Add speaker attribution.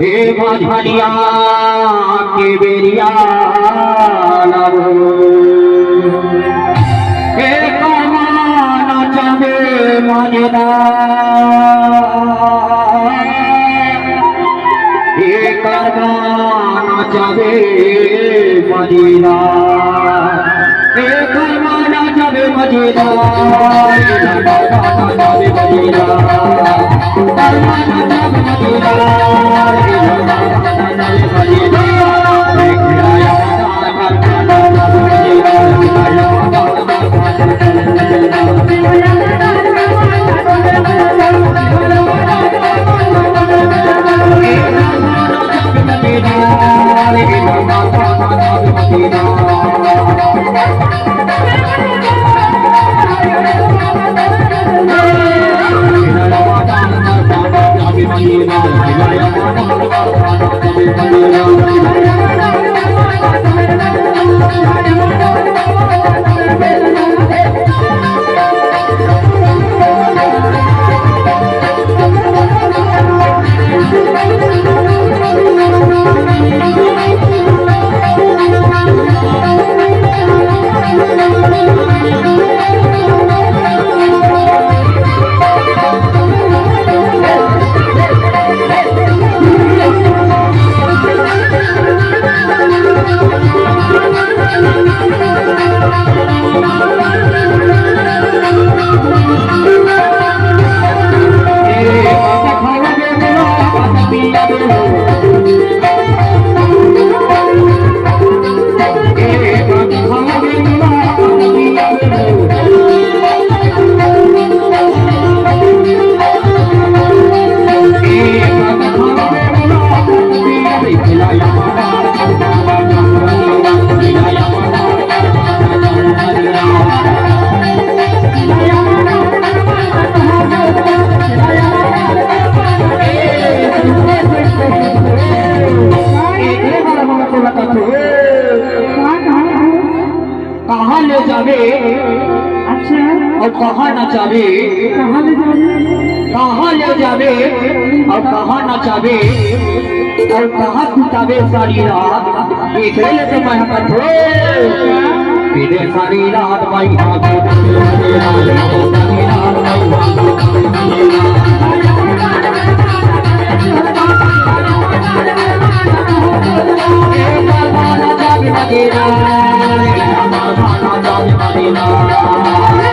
Speaker 1: हे भालिया के बेरिया हे कमाना चाहे मजेदार हे करमाना चाहे मजेदार हे करमाना चाहे मजेदार कहाँ ले जावे अच्छा और कहाँ न जावे कहाँ ले जावे और कहाँ न जावे और कहाँ बितावे सारी रात देख ले तो मैं कठो बिदे सारी रात भाई Madina